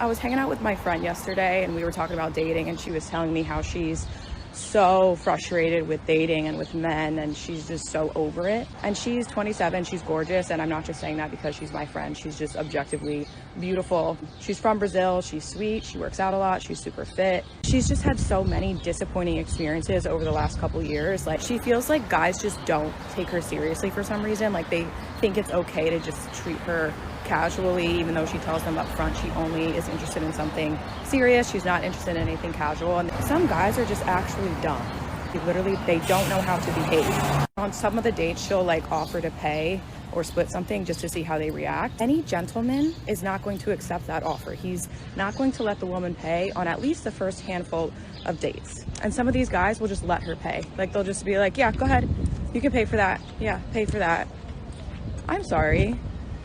I was hanging out with my friend yesterday and we were talking about dating, and she was telling me how she's so frustrated with dating and with men, and she's just so over it. And she's 27, she's gorgeous, and I'm not just saying that because she's my friend. She's just objectively beautiful. She's from Brazil, she's sweet, she works out a lot, she's super fit. She's just had so many disappointing experiences over the last couple years. Like, she feels like guys just don't take her seriously for some reason. Like, they think it's okay to just treat her casually, even though she tells them up front she only is interested in something serious. She's not interested in anything casual. And some guys are just actually dumb. They don't know how to behave. On some of the dates, she'll like offer to pay or split something just to see how they react. Any gentleman is not going to accept that offer. He's not going to let the woman pay on at least the first handful of dates. And some of these guys will just let her pay. Like, they'll just be like, yeah, go ahead, you can pay for that. Yeah, pay for that. I'm sorry.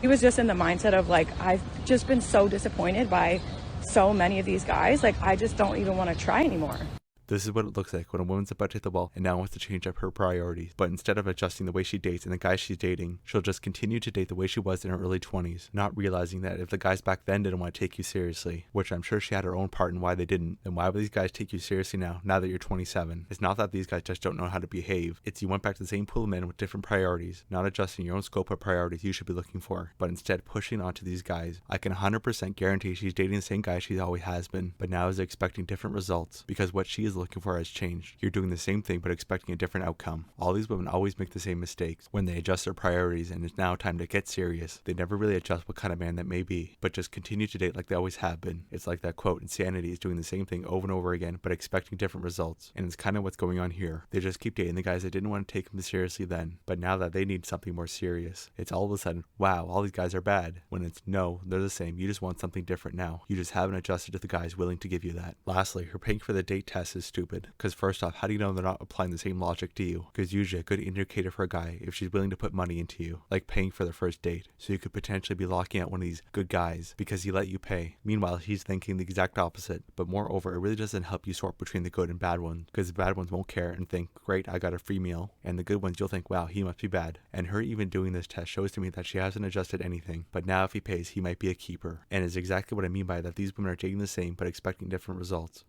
He was just in the mindset of like, I've just been so disappointed by so many of these guys. Like, I just don't even want to try anymore. This is what it looks like when a woman's about to hit the wall and now wants to change up her priorities. But instead of adjusting the way she dates and the guys she's dating, she'll just continue to date the way she was in her early 20s, not realizing that if the guys back then didn't want to take you seriously, which I'm sure she had her own part in why they didn't, then why would these guys take you seriously now that you're 27? It's not that these guys just don't know how to behave. It's you went back to the same pool of men with different priorities, not adjusting your own scope of priorities you should be looking for, but instead pushing onto these guys. I can 100% guarantee she's dating the same guy she always has been, but now is expecting different results because what she is looking for has changed. You're doing the same thing but expecting a different outcome. All these women always make the same mistakes when they adjust their priorities and it's now time to get serious. They never really adjust what kind of man that may be, but just continue to date like they always have been. It's like that quote, insanity is doing the same thing over and over again but expecting different results. And it's kind of what's going on here. They just keep dating the guys that didn't want to take them seriously then, but now that they need something more serious, it's all of a sudden, wow, all these guys are bad. When it's no, they're the same. You just want something different now. You just haven't adjusted to the guys willing to give you that. Lastly, her paying for the date test is stupid. Because first off, how do you know they're not applying the same logic to you? Because usually a good indicator for a guy if she's willing to put money into you, like paying for the first date. So you could potentially be locking out one of these good guys because he let you pay. Meanwhile, he's thinking the exact opposite. But moreover, it really doesn't help you sort between the good and bad ones, because the bad ones won't care and think, great, I got a free meal. And the good ones, you'll think, wow, he must be bad. And her even doing this test shows to me that she hasn't adjusted anything. But now if he pays, he might be a keeper. And is exactly what I mean by that. These women are taking the same but expecting different results.